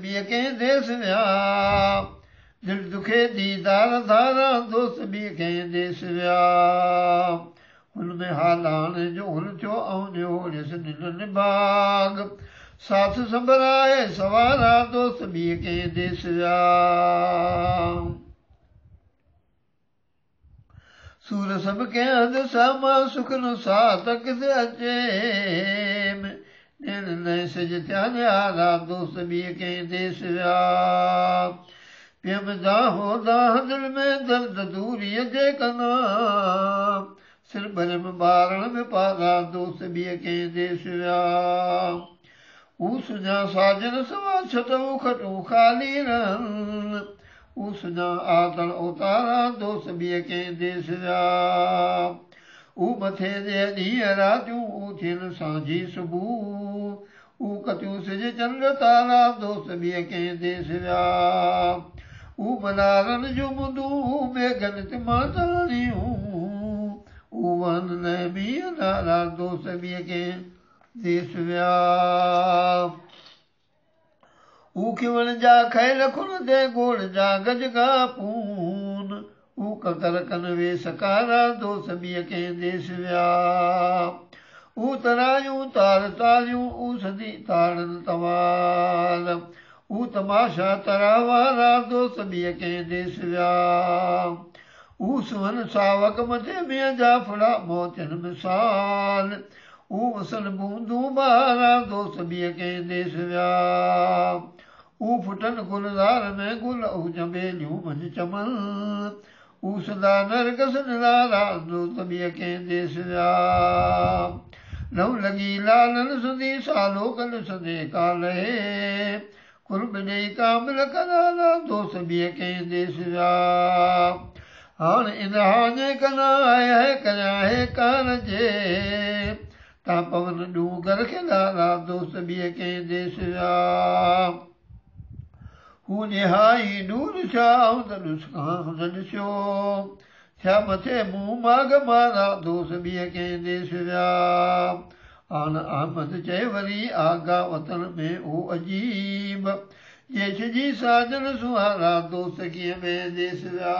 ॿिए कंहिं देस विया दिलि दुखे दीदार धारा दोस्त ॿिए कंहिं देस विया हुनमें हालान जो हुन थियो ऐं ॾियोड़ियसि निलनि बाग साथ संभराए सवारा दोस्त ॿिए कंहिं देस विया सूर सभु कंहिं हंधि सामा सुख न साथ किथे अचे ॾिण न सिज थिया न्यारा दोस्त ॿिए कंहिं देस विया पियम दाहो दाह दिलि में दर्द दूरीअ जे कना सिर भर में ॿारण में पारा दोस्त ॿिए कंहिं देस विया हू सुञा साजन सवा छटूं खटूं ख़ाली रहनि हू सुञा आदण उतारा दोस्त ॿिए कंहिं देस विया हू मथे जे ॾींहं रातियूं हू थियनि सांझी सुबुह हू कतियूं सिज चंड तारा दोस्त ॿिए कंहिं देस विया हू मनारनि जूं मुंदूं मेघनि ते माताणियूं हू वन न मींहं नारा दोस्त ॿिए कंहिं देस विया हू खिवण जा खयल खुण ते गोड़ जा गजगा पून हू ककर कन वे सकारा दोस्त ॿिए कंहिं देस विया हू तरायूं तार तारियूं हू सदी ताड़नि तवाल हू तमाशा तरा वारा दोस्त ॿिए कंहिं देस विया हू सुवन सावक मथे मींहं जा फुड़ा मोतियुनि मिसाल हू वसन बूंदूं ॿारा दोस्त ॿिए कंहिं देस विया हू फुटनि गुलज़ार में गुल हू चमेलियूं मंझि चमन हू सदा नरगस निरारा दोस्त ॿिए कंहिं देस विया नव लॻी लालनि सुधी सालो कल सदे काले कुर्ब ॾेई कामिल करारा दोस्त ॿिए कंहिं देस विया हाणे इन हाने कना आहे करियां हे कान जे ता पवन ॾूंगर खे लारा दोस्त ॿिए कंहिं देस विया हू निहाई दूर छा त ॾुसकां न ॾिसियो थिया मथे मुंहुं माग मारा दोस्त ॿिए कंहिं देस विया आन अहमद चए वरी आगा वतन में ओ अजीब जेछ जी साजन सुहारा दोस्त कीअं में देस विया